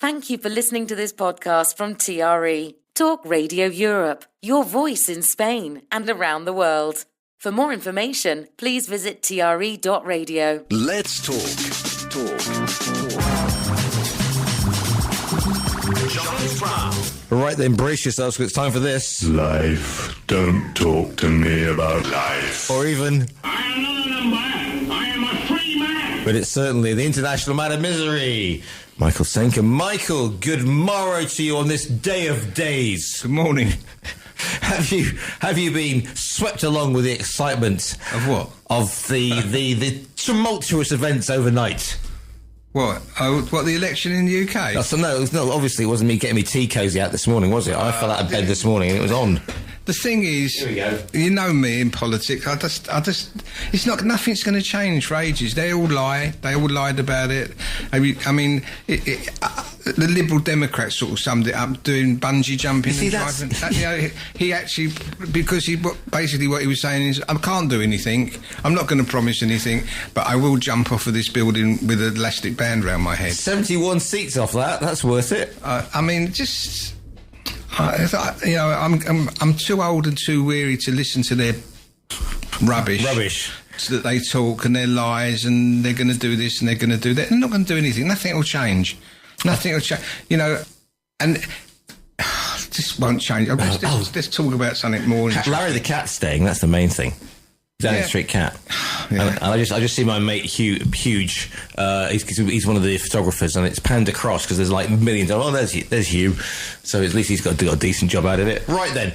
Thank you for listening to this podcast from TRE, Talk Radio Europe, your voice in Spain and around the world. For more information, please visit tre.radio. Let's talk. Giles Brown. Right then, brace yourselves, because it's time for this. Life. Don't talk to me about life. Or even... I am not a number. I am a free man. But it's certainly the International Man of Misery, Michael Senker. Michael, good morrow to you on this day of days. Good morning. Have you been swept along with the excitement Of what? of the tumultuous events overnight? What? Oh, what, the election in the UK? No, obviously it wasn't me getting me tea cosy out this morning, was it? I fell out of bed this morning and it was on. The thing is, Here we go. you know me in politics. I just, it's not. Nothing's going to change for ages. They all lie. They all lied about it. I mean, the Liberal Democrats sort of summed it up, doing bungee jumping. You see, and driving. He actually, because basically what he was saying is, I can't do anything. I'm not going to promise anything, but I will jump off of this building with an elastic band around my head. 71 seats off that. That's worth it. I mean, just. I'm too old and too weary to listen to their rubbish. So that they talk and their lies and they're going to do this and they're going to do that. They're not going to do anything. Nothing will change. Nothing will change. And this won't change. Let's talk about something more. Larry the cat's staying. That's the main thing. Downing Street cat. Yeah. And I just see my mate Huge. He's one of the photographers, and it's panned across because there's like millions. Oh, there's Hugh. So at least he's got a decent job out of it. Right then,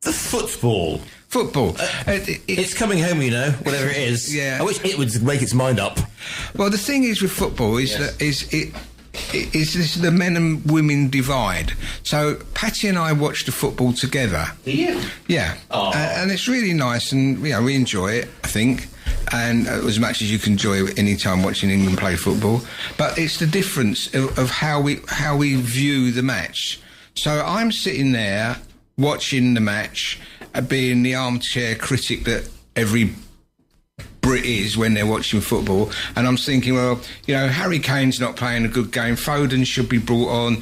the football. Football. It's coming home, whatever it is. Yeah. I wish it would make its mind up. Well, the thing is with football is that is this the men and women divide. So Patty and I watch the football together. Yeah. Yeah. And it's really nice, and we enjoy it, I think, and as much as you can enjoy it any time watching England play football. But it's the difference of how we view the match. So I'm sitting there watching the match, being the armchair critic that every Brit is when they're watching football, and I'm thinking, well, Harry Kane's not playing a good game, Foden should be brought on,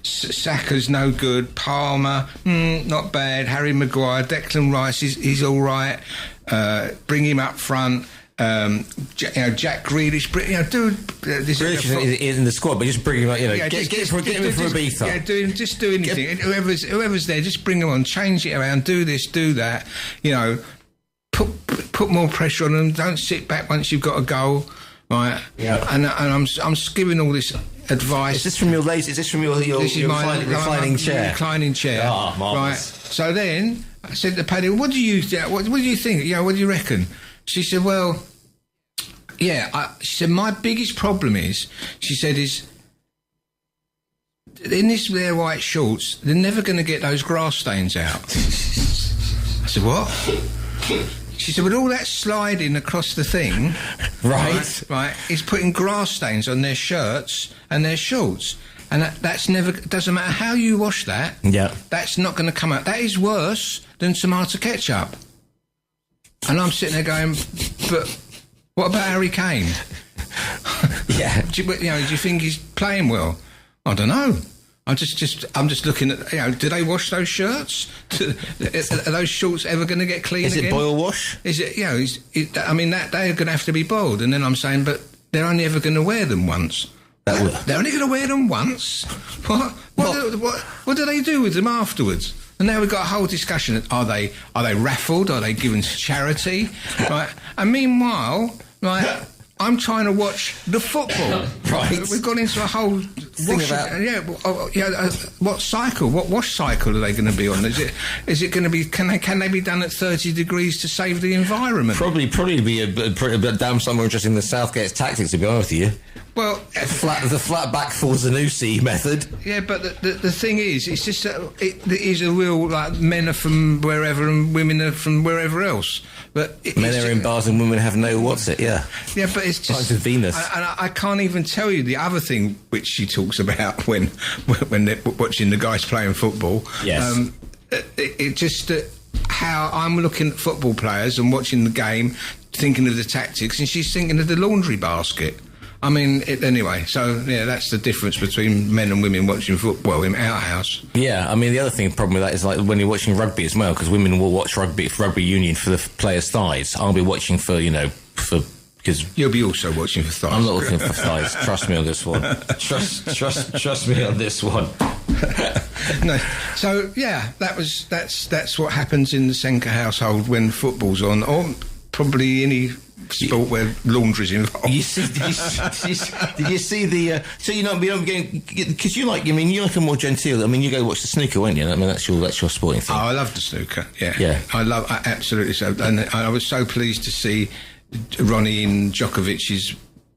Saka's no good, Palmer, not bad, Harry Maguire, Declan Rice, he's all right, bring him up front, Jack Grealish, do this. Grealish is in the squad, but just bring him up, get him for a beat up. Yeah, just do anything. And whoever's there, just bring him on, change it around, do this, do that, Put more pressure on them. Don't sit back once you've got a goal, right? Yeah. And I'm giving all this advice. Is this from your reclining chair? Reclining chair. Oh, marvellous. Right. So then I said to Paddy, "What do you think? What do you think? What do you reckon?" She said, "Well, yeah." She said, "My biggest problem is," she said, "is in this their white shorts, they're never going to get those grass stains out." I said, "What?" She said, with all that sliding across the thing, right, is putting grass stains on their shirts and their shorts. And that's never, doesn't matter how you wash that, that's not going to come out. That is worse than tomato ketchup. And I'm sitting there going, but what about Harry Kane? Yeah. Do you think he's playing well? I don't know. I'm just looking at, do they wash those shirts? Are those shorts ever going to get clean again? Is it boil wash? Is it, that they're going to have to be boiled. And then I'm saying, but they're only ever going to wear them once. They're only going to wear them once? What do they do with them afterwards? And now we've got a whole discussion. Are they raffled? Are they given to charity? Right. And meanwhile, right, I'm trying to watch the football. Right. We've gone into a whole what cycle? What wash cycle are they going to be on? Is it going to be? Can they be done at 30 degrees to save the environment? Probably be a damn somewhere interesting than Southgate's tactics, to be honest with you. Well, the flat back for Zanussi method. Yeah, but the thing is, it's just that it is a real, like, men are from wherever and women are from wherever else. But men are in bars and women have no what's it, yeah. Yeah, but it's just... Like Venus. And I can't even tell you the other thing which she talks about when they're watching the guys playing football. Yes. It just... how I'm looking at football players and watching the game, thinking of the tactics, and she's thinking of the laundry basket. I mean, anyway, so, yeah, that's the difference between men and women watching football in our house. Yeah, I mean, the other problem with that is like when you're watching rugby as well, because women will watch rugby union for the players' thighs. I'll be watching for, because you'll be also watching for thighs. I'm not looking for thighs. Trust me on this one. Trust me on this one. No, so yeah, that's what happens in the Senker household when football's on, or probably any sport where laundry's involved. Did you see the? So you don't because you like a more genteel. I mean, you go watch the snooker, won't you? I mean, that's your sporting thing. Oh, I love the snooker. Yeah, yeah. I absolutely so, and I was so pleased to see Ronnie in Djokovic's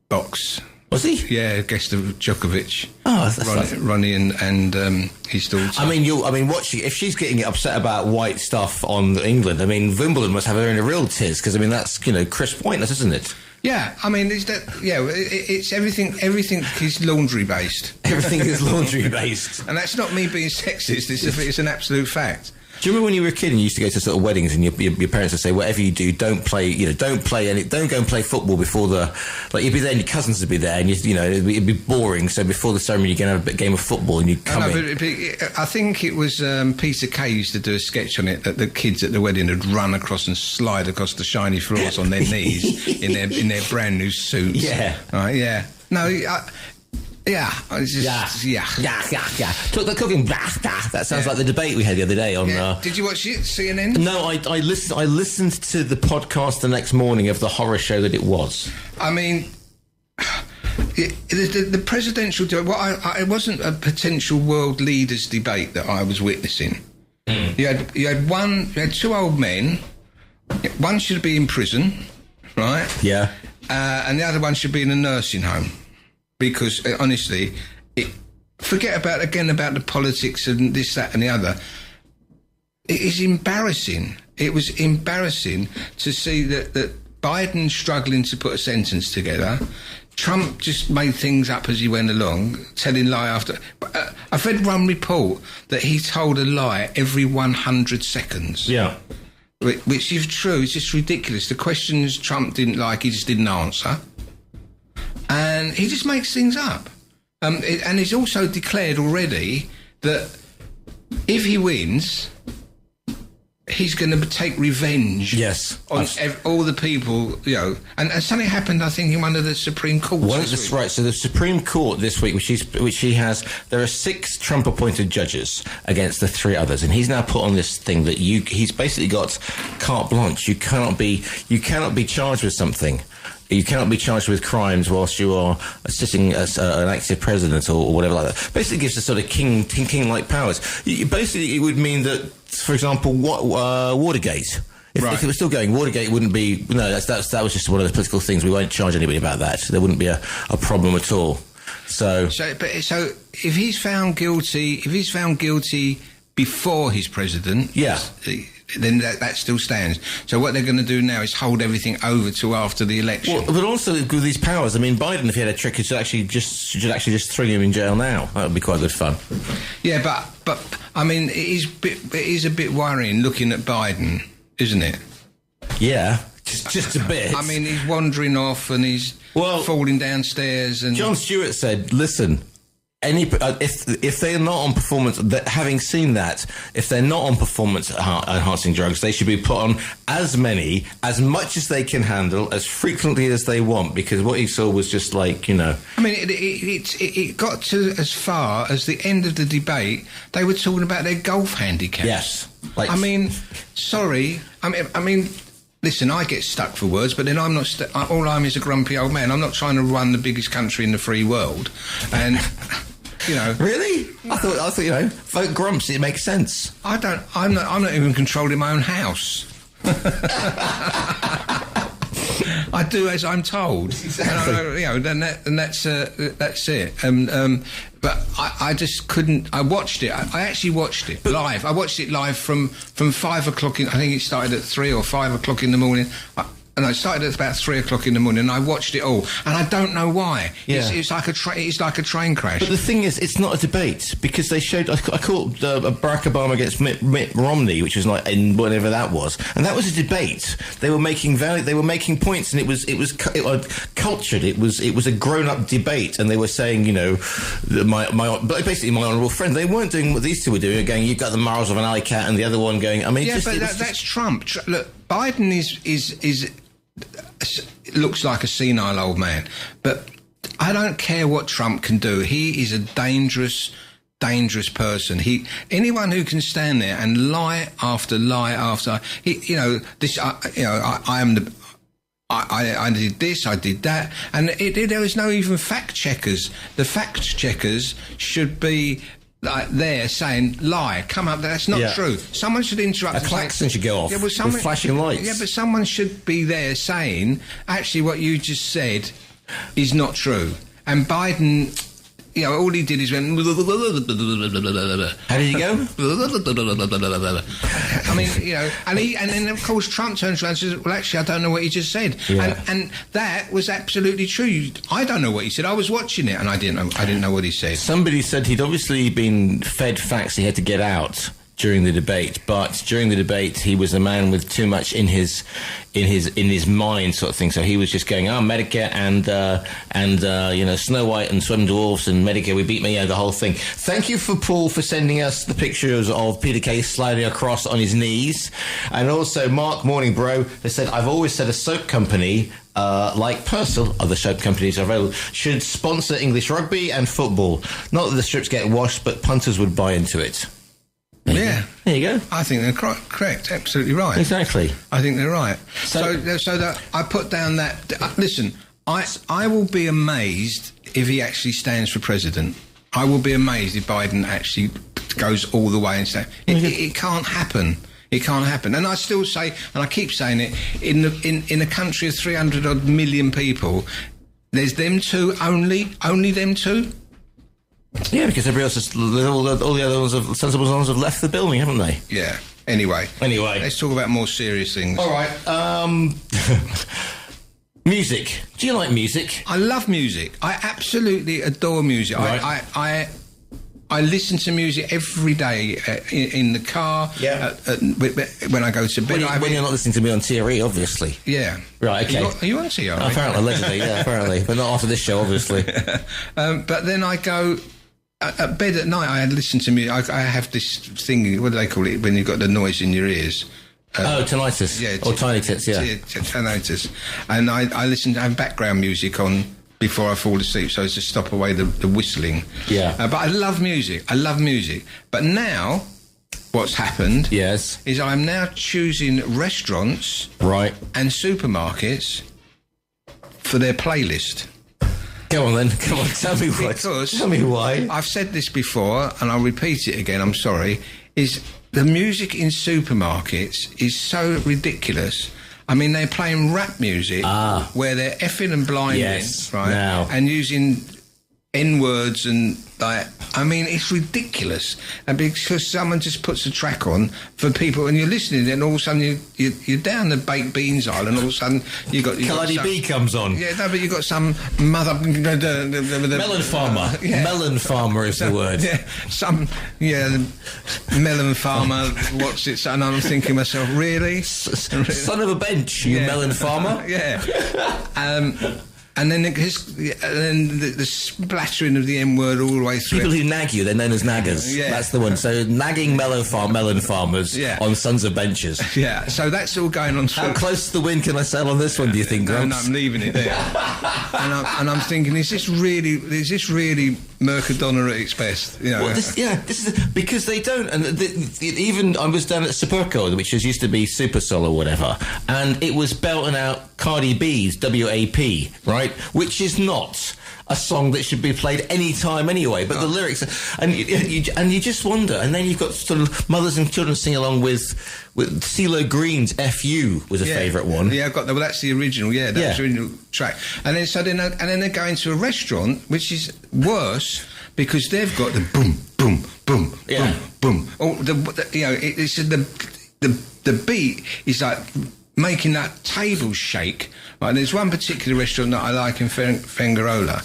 box. Was he? Yeah, guest of Djokovic. Oh, that's Ronnie and his daughter. I mean, watching if she's getting upset about white stuff on England, I mean, Wimbledon must have her in a real tears because I mean that's Chris pointless, isn't it? Yeah, I mean, it's everything. Everything is laundry based. Everything is laundry based, and that's not me being sexist. It's an absolute fact. Do you remember when you were a kid and you used to go to sort of weddings and your parents would say, whatever you do, don't go and play football before you'd be there and your cousins would be there and it'd be boring. So before the ceremony, you're going to have a game of football and you'd come in. But I think it was Peter Kay used to do a sketch on it that the kids at the wedding would run across and slide across the shiny floors on their knees in their brand new suits. Yeah. Right, yeah. No, yeah, it's just, yeah. Took the cooking. That sounds like the debate we had the other day on. Yeah. Did you watch it? CNN? No, I listened to the podcast the next morning of the horror show that it was. I mean, the presidential debate. It wasn't a potential world leaders debate that I was witnessing. You had two old men. One should be in prison, right? Yeah. And the other one should be in a nursing home. Because, honestly, forget about the politics and this, that and the other. It is embarrassing. It was embarrassing to see that Biden struggling to put a sentence together. Trump just made things up as he went along, telling lie after... I've read one report that he told a lie every 100 seconds. Yeah. Which is true. It's just ridiculous. The questions Trump didn't like, he just didn't answer. And he just makes things up. And he's also declared already that if he wins, he's going to take revenge. Yes. On all the people, And something happened, I think, in one of the Supreme Courts. Well, that's right. So the Supreme Court this week, which he has, there are 6 Trump-appointed judges against the 3 others, and he's now put on this thing that he's basically got carte blanche. You cannot be charged with something. You cannot be charged with crimes whilst you are sitting as an active president or whatever like that. Basically gives a sort of king-like powers. Basically, it would mean that, for example, Watergate. If it was still going, Watergate wouldn't be... No, that was just one of the political things. We won't charge anybody about that. There wouldn't be a problem at all. So if he's found guilty before he's president... Yeah. Then that still stands. So what they're going to do now is hold everything over to after the election. Well, but also with these powers, I mean, Biden, if he had a trick, should actually just throw him in jail now. That would be quite good fun. Yeah, but I mean, it is a bit worrying looking at Biden, isn't it? Yeah, just a bit. I mean, he's wandering off and he's falling downstairs. And Jon Stewart said, "Listen." If they're not on performance, having seen that, if they're not on performance enhancing drugs, they should be put on as much as they can handle, as frequently as they want, because what he saw was just like, I mean, it got to as far as the end of the debate. They were talking about their golf handicaps. Yes. I mean, sorry. I mean. Listen, I get stuck for words, but then I'm not... all I'm is a grumpy old man. I'm not trying to run the biggest country in the free world. And, Really? No. I thought, folk grumps, it makes sense. I'm not even controlling my own house. I do as I'm told. Exactly. And that's it. But I just couldn't. I watched it. I actually watched it live. I watched it live from 5 o'clock. I think it started at 3 or 5 o'clock in the morning. and I started at about 3 o'clock in the morning, and I watched it all, and I don't know why. Yeah. It's like a train crash. But the thing is, it's not a debate because they showed. I caught Barack Obama against Mitt Romney, which was like in whatever that was, and that was a debate. They were making points, and it was cultured. It was a grown-up debate, and they were saying, you know, basically my honourable friend. They weren't doing what these two were doing. Going, you've got the morals of an alley cat, and the other one going. I mean, that's Trump. Look, Biden is looks like a senile old man, but I don't care what Trump can do. He is a dangerous person. Anyone who can stand there and lie after lie after, I did this, I did that, and there was no even fact checkers. The fact checkers should be like there saying, lie, come up, that's not true. Someone should interrupt. A klaxon should go off with flashing lights. Yeah, but someone should be there saying, actually, what you just said is not true. And Biden, you know, all he did is went. How did he go? I mean, you know, and then of course Trump turns around and says, "Well, actually, I don't know what he just said," and that was absolutely true. I don't know what he said. I was watching it, and I didn't know what he said. Somebody said he'd obviously been fed facts he had to get out during the debate, but during the debate he was a man with too much in his mind, sort of thing. So he was just going, Medicare and you know, Snow White and Swim Dwarfs and Medicare, we beat me, the whole thing. Thank you for Paul for sending us the pictures of Peter Kay sliding across on his knees, and also Mark, morning bro, they said, I've always said a soap company like Persil, other soap companies are available, should sponsor English rugby and football. Not that the strips get washed, but punters would buy into it. There you go. I think they're correct. Absolutely right. Exactly. I think they're right. So that I put down that. Listen, I will be amazed if he actually stands for president. I will be amazed if Biden actually goes all the way and stands. It can't happen. It can't happen. And I still say, and I keep saying it, in a country of 300 odd million people, there's them two only them two. Yeah, because everybody else is, all the other ones, sensible ones have left the building, haven't they? Yeah. Anyway, let's talk about more serious things. All right. Music. Do you like music? I love music. I absolutely adore music. Right. I listen to music every day in the car. Yeah. When I go to bed. When you're not listening to me on TRE, obviously. Yeah. Right. Okay. Are you on TRE? Apparently, allegedly. Yeah. Apparently, but not after this show, obviously. But then I go. At bed at night, I listen to music. I have this thing, what do they call it, when you've got the noise in your ears? Tinnitus. Yeah. Or tiny tits, yeah. Tinnitus. And I listen to have background music on before I fall asleep, so as to stop away the whistling. Yeah. But I love music. But now, what's happened is I'm now choosing restaurants and supermarkets for their playlist. Go on then. Come on, tell me why. Tell me why. I've said this before, and I'll repeat it again, I'm sorry, is the music in supermarkets is so ridiculous. I mean, they're playing rap music where they're effing and blinding, right? Now. And using N-words and, like, I mean, it's ridiculous. And because someone just puts a track on for people and you're listening, and all of a sudden you're down the baked beans aisle, and all of a sudden you got Cardi B comes on. Yeah, no, but you got some mother melon farmer. Yeah. Melon farmer is the word. Yeah, melon farmer. What's it? And I'm thinking to myself, really? Son of a bench, you melon farmer. Yeah. And then the splattering of the M-word all the way through. People who nag you, they're known as naggers. Yeah. That's the one. So nagging melon farmers on sons of benches. Yeah, so that's all going on. How close to the wind can I sail on this one, do you think, Grumps? No, I'm leaving it there. and I'm thinking, is this really Mercadona at its best? You know? Well, this is because they don't. And even I was down at Superco, which used to be Supersol or whatever, and it was belting out Cardi B's WAP, right? Which is not a song that should be played any time anyway, but the lyrics, and you just wonder. And then you've got sort of mothers and children sing along with CeeLo Green's "F.U." was a favourite one. Yeah, I've got that. Well, that's the original. Yeah, that's the original track. And then they go into a restaurant, which is worse because they've got the boom, boom, boom, boom, boom. Oh, it's the beat is like making that table shake. Right, there's one particular restaurant that I like in Fengarola,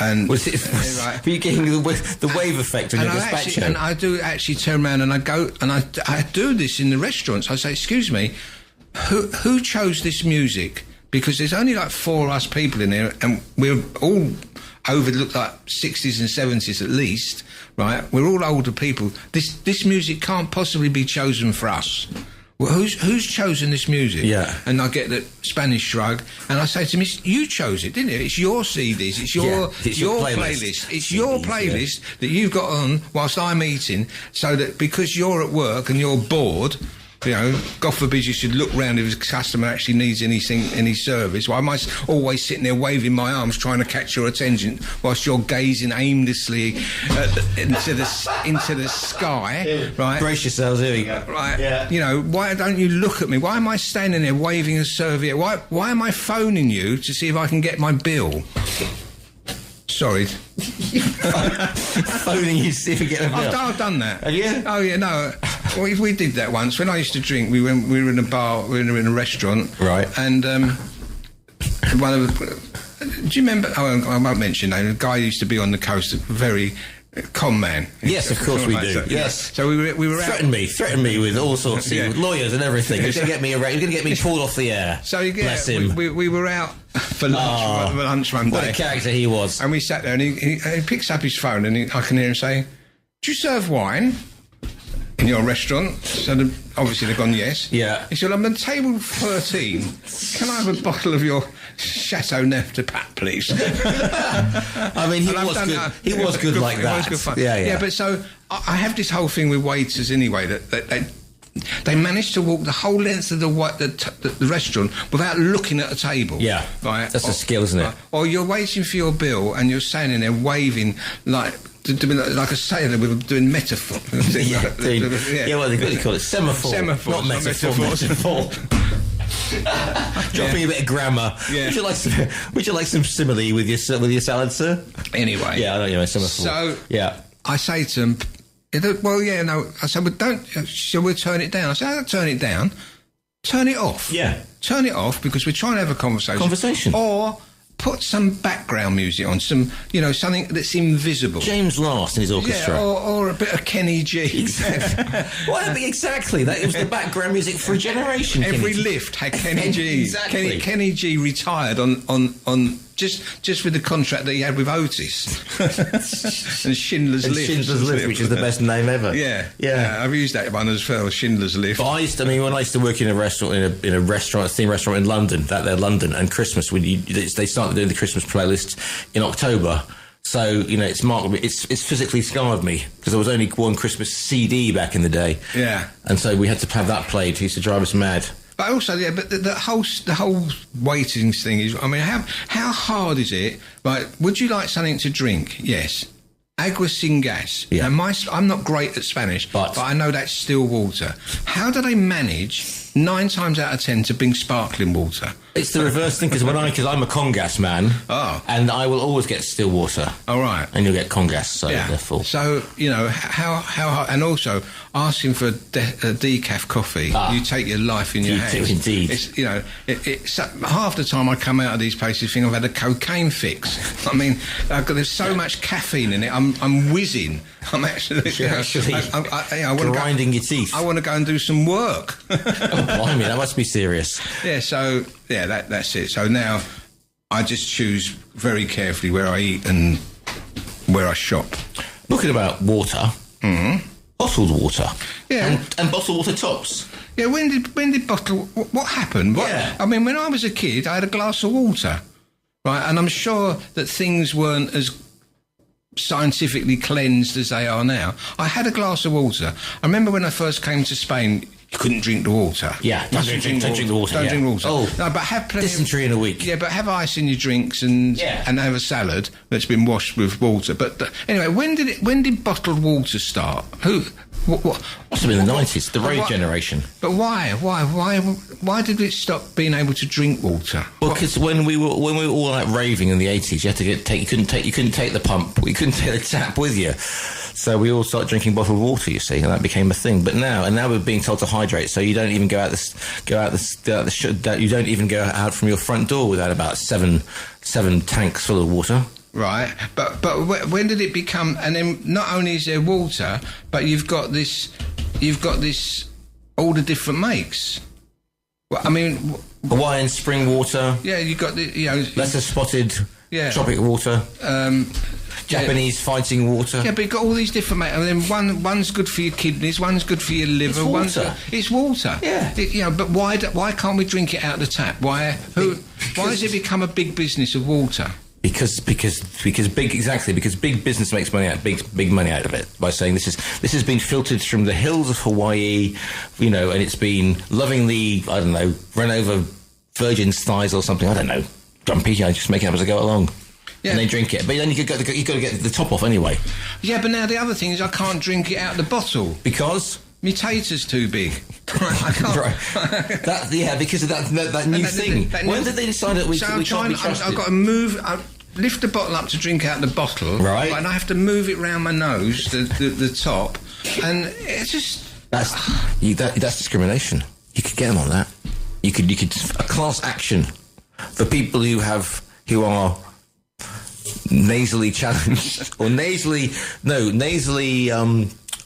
and Were you getting the wave effect on your gazpacho? And I do actually turn around and I go and I do this in the restaurants. I say, "Excuse me, who chose this music?" Because there's only like 4 of us people in there, and we're all over look like 60s and 70s at least, right? We're all older people. This music can't possibly be chosen for us. Well, who's chosen this music? Yeah. And I get the Spanish shrug, and I say to him, "You chose it, didn't it? It's your CDs, it's your playlist. It's your playlist that you've got on whilst I'm eating, so that because you're at work and you're bored, you know, God forbid you should look round if a customer actually needs any service. Why am I always sitting there waving my arms trying to catch your attention whilst you're gazing aimlessly into the sky, right? Brace yourselves, here we go. Right, Yeah. you know, why don't you look at me? Why am I standing there waving a serviette? Why am I phoning you to see if I can get my bill? Sorry. Phoning you to see if you get a bill. I've done that. Have you? Oh yeah, no. We did that once. When I used to drink, we were in a bar, we were in a restaurant. Right. And one of the... Do you remember... Oh, I won't mention name. The guy used to be on the coast, a very... con man. Yes, of course we do. Yes. So we were out... Threaten me with all sorts of lawyers and everything. You're going to get me pulled off the air. So you get, Bless him. We were out for lunch one day. What a character he was. And we sat there, and he picks up his phone, and I can hear him say, "Do you serve wine in your restaurant?" So obviously they've gone yes. Yeah. He said, "I'm on table 13. Can I have a bottle of your Chateau Neuf de Pat, please?" I mean, he was good. He was good like that. It was good fun. Yeah. Yeah, but so I have this whole thing with waiters anyway that they managed to walk the whole length of the restaurant without looking at a table. Yeah. Right. That's a skill, isn't it? Or you're waiting for your bill and you're standing there waving like a sailor with doing metaphor. Yeah, what do they call it? Semaphore. Semaphore. Not metaphor. Dropping a bit of grammar. Yeah. Would you like some simile with your salad, sir? Anyway. Yeah, I know you know semaphore. So yeah. I say to them, "Well, yeah, no." I said, "Well, don't. Shall we turn it down?" I said, "Don't turn it down. Turn it off. Yeah. Turn it off because we're trying to have a conversation. Or put some background music on, something that's invisible." James Last and his orchestra. Yeah, or a bit of Kenny G. Exactly. Well, exactly. That was the background music for a generation. Every lift had Kenny G. Exactly. Kenny G retired on just with the contract that he had with Otis and Schindler's Lift. Which is the best name ever. Yeah. I've used that one as well, Schindler's Lift. But when I used to work in a restaurant, a theme restaurant in London, London, and Christmas, they started doing the Christmas playlists in October. So it's marked me. It's physically scarred me because there was only one Christmas CD back in the day. Yeah, and so we had to have that played. It used to drive us mad. But also, but the whole waiting thing is. I mean, how hard is it? Right? Would you like something to drink? Yes. Agua sin gas. Yeah. Now, I'm not great at Spanish, but I know that's still water. How do they manage 9 times out of 10 to bring sparkling water? It's the reverse thing, because I'm a Congas man, and I will always get still water. All right. And you'll get Congas, so they're full. So, how and also asking for a decaf coffee, you take your life in your hands. Indeed. It's half the time I come out of these places think I've had a cocaine fix. I mean, there's so much caffeine in it, I'm whizzing. I'm actually... I grinding your teeth. I want to go and do some work. Oh, blimey, that must be serious. Yeah, so... Yeah, that's it. So now I just choose very carefully where I eat and where I shop. Looking about water, bottled water, yeah, and bottled water tops. Yeah, when did bottle? What happened? Yeah. I mean, when I was a kid, I had a glass of water, right, and I'm sure that things weren't as scientifically cleansed as they are now. I had a glass of water. I remember when I first came to Spain. You couldn't drink the water. Yeah, don't drink the water. Don't drink water. Oh, no, but have plenty dysentery in a week. Yeah, but have ice in your drinks and have a salad that's been washed with water. But anyway, when did bottled water start? What must have been the 90s, the rave generation. But why did it stop being able to drink water? Well, because when we were all like raving in the 80s, you couldn't take the pump, you couldn't take the tap with you. So we all started drinking bottled water, you see, and that became a thing. But now we're being told to hydrate, so you don't even you don't even go out from your front door without about seven tanks full of water. Right, but when did it become? And then not only is there water, but you've got this all the different makes. Well, I mean, Hawaiian spring water. Yeah, you got the lesser spotted. Yeah. Tropic water. Japanese fighting water. Yeah, but you've got all these different makes. And then one's good for your kidneys, one's good for your liver. It's water. Yeah. But why can't we drink it out of the tap? Why has it become a big business of water? Because big business makes money big money out of it by saying this has been filtered from the hills of Hawaii, and it's been lovingly, I don't know, run over virgins' thighs or something. I don't know. Grumpy, I just make it up as I go along. Yeah. And they drink it. But then you've got to get the top off anyway. Yeah, but now the other thing is I can't drink it out of the bottle. Because? My tater's too big. I can't. Right. Because of that new thing. When did they decide that we can't be trusted? I've got to lift the bottle up to drink out the bottle. Right. And I have to move it round my nose, the top. And it's just... That's discrimination. You could get them on that. You could a class action for people who are nasally challenged or nasally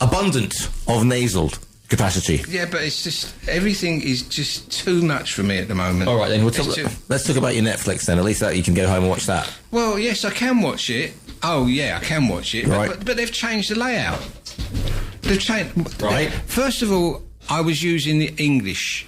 abundant of nasal capacity. Yeah, but it's just everything is just too much for me at the moment. All right, then let's talk about your Netflix then. At least that you can go home and watch that. Well, yes, I can watch it. Oh yeah, I can watch it. Right. But they've changed the layout. They've changed. Right. First of all, I was using the English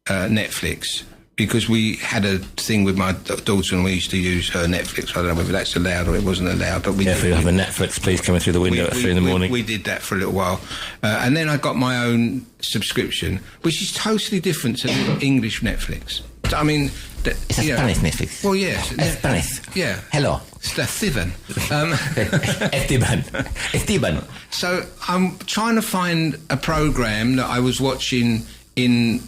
Netflix, because we had a thing with my daughter and we used to use her Netflix. I don't know whether that's allowed or it wasn't allowed, but we did. If you have a Netflix, please coming through the window at 3 in the morning. We did that for a little while. And then I got my own subscription, which is totally different to the English Netflix. I mean... It's a Spanish Netflix. Well, yes. Spanish. Yeah. Hello. Esteban. Esteban. So I'm trying to find a program that I was watching in...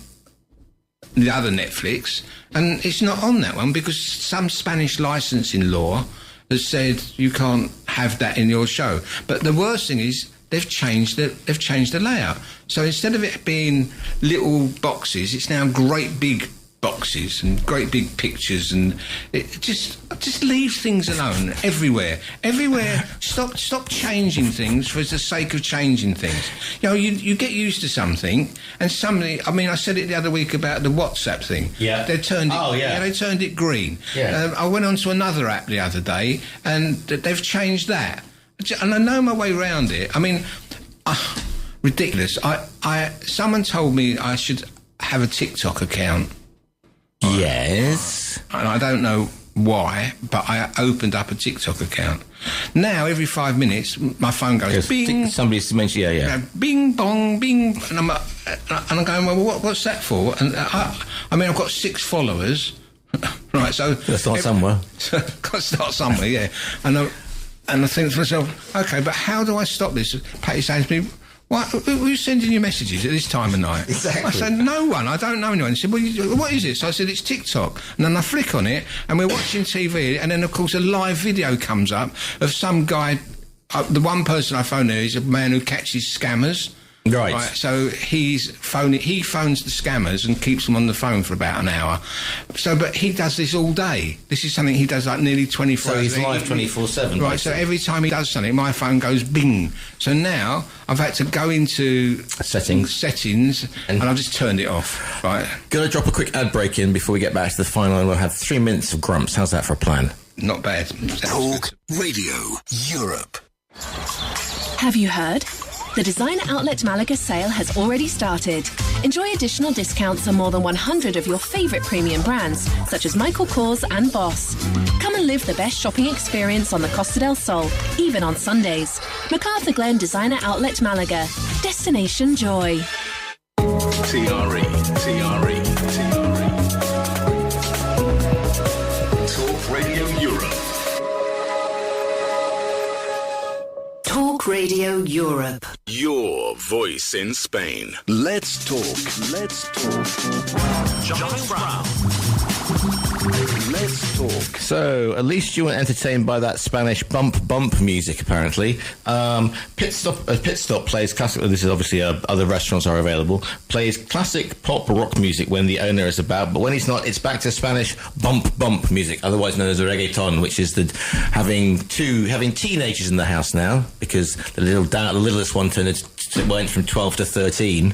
the other Netflix, and it's not on that one because some Spanish licensing law has said you can't have that in your show. But the worst thing is they've changed the layout. So instead of it being little boxes, it's now great big boxes and great big pictures, and it just leave things alone everywhere. Stop changing things for the sake of changing things. You get used to something, and somebody, I mean, I said it the other week about the WhatsApp thing. Yeah. They turned it green. Yeah. I went on to another app the other day, and they've changed that. And I know my way around it. I mean, ridiculous. Someone told me I should have a TikTok account. Yes. And I don't know why, but I opened up a TikTok account. Now, every 5 minutes, my phone goes bing. Somebody's mentioned, bing, bong, bing. And I'm going, well, what's that for? And I mean, I've got 6 followers. Right, so... Got to start somewhere. Got to start somewhere, yeah. And I think to myself, OK, but how do I stop this? Patty says to me, who's sending you messages at this time of night? Exactly. I said, no one. I don't know anyone. He said, well, what is it? So I said, it's TikTok. And then I flick on it, and we're watching TV, and then, of course, a live video comes up of some guy. The one person I phoned there is a man who catches scammers. Right. So he phones the scammers and keeps them on the phone for about an hour. But he does this all day. This is something he does like nearly 24 hours. So he's live 24/7. Right. So every time he does something, my phone goes bing. So now I've had to go into settings, and I've just turned it off. Right. Gonna drop a quick ad break in before we get back to the final, and we'll have 3 minutes of grumps. How's that for a plan? Not bad. Talk Radio Europe. Have you heard? The Designer Outlet Malaga sale has already started. Enjoy additional discounts on more than 100 of your favourite premium brands, such as Michael Kors and Boss. Come and live the best shopping experience on the Costa del Sol, even on Sundays. MacArthur Glen Designer Outlet Malaga. Destination Joy. TRE. Talk Radio Europe. Talk Radio Europe. Your voice in Spain. Let's talk. Giles Brown. Let's talk. So, at least you were entertained by that Spanish bump music, apparently. Pit Stop plays classic. This is obviously other restaurants are available. Plays classic pop rock music when the owner is about, but when he's not, it's back to Spanish bump music, otherwise known as a reggaeton, which is having teenagers in the house now because the littlest one went from 12 to 13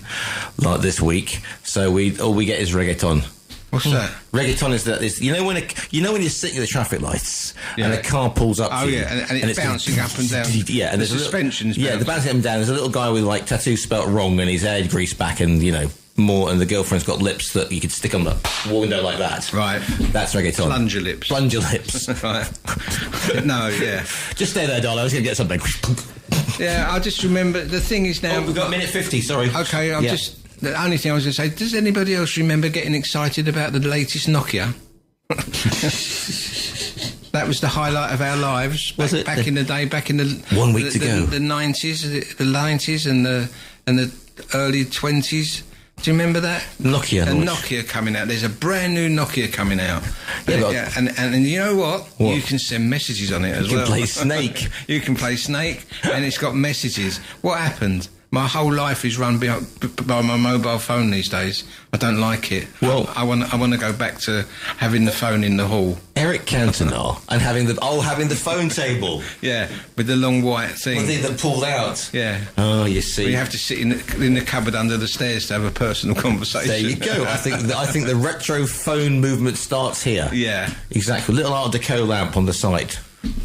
like this week. So all we get is reggaeton. What's that? Reggaeton is you know when you're sitting at the traffic lights and a car pulls up. Oh to you, yeah, and it's bouncing up and down. Yeah, and the suspension's the bouncing up and down. There's a little guy with like tattoo spelt wrong and his hair greased back, and more, and the girlfriend's got lips that you could stick on the window like that. Right. That's reggaeton. Plunger lips. Right. No, yeah. Just stay there, darling. I was going to get something. Yeah, I just remember the thing is now. Oh, we've got minute 50. Sorry. Okay, the only thing I was going to say. Does anybody else remember getting excited about the latest Nokia? That was the highlight of our lives. Back in the day? Back in the 1 week to go. The 90s, and the early 20s. Do you remember that? Nokia coming out. There's a brand new Nokia coming out. Yeah, and you know what? You can send messages on it as well. You can play Snake. You can play Snake, and it's got messages. What happened? My whole life is run by my mobile phone these days. I don't like it. Well, I want to go back to having the phone in the hall. Eric Cantona and having the phone table. Yeah, with the long white thing. The thing that pulled out. Yeah. Oh, you see. You have to sit in the cupboard under the stairs to have a personal conversation. There you go. I think the retro phone movement starts here. Yeah. Exactly. Little Art Deco lamp on the side.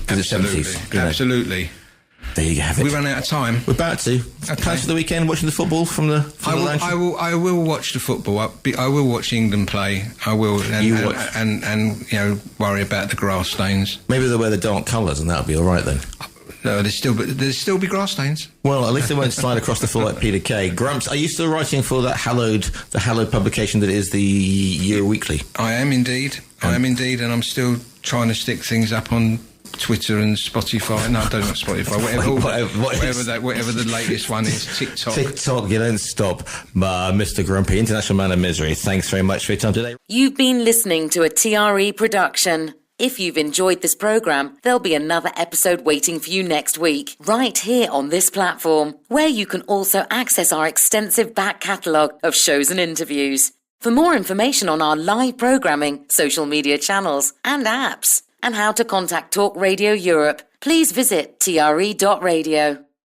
Absolutely. Absolutely. There you have it. We run out of time. We're about to. Okay. Plans for the weekend, watching the football from the lounge? I will watch the football. I will watch England play. I will, and worry about the grass stains. Maybe they'll wear the dark colours, and that'll be all right then. No, there'll still be grass stains. Well, at least they won't slide across the floor like Peter Kay. Grumps, are you still writing for the hallowed publication that is the Euro Weekly? I am indeed, and I'm still trying to stick things up on Twitter and Spotify. No, I don't know Spotify. Whatever the latest one is. TikTok, you don't stop. Mr. Grumpy, International Man of Misery, thanks very much for your time today. You've been listening to a TRE production. If you've enjoyed this programme, there'll be another episode waiting for you next week, right here on this platform, where you can also access our extensive back catalogue of shows and interviews. For more information on our live programming, social media channels and apps, and how to contact Talk Radio Europe, please visit tre.radio.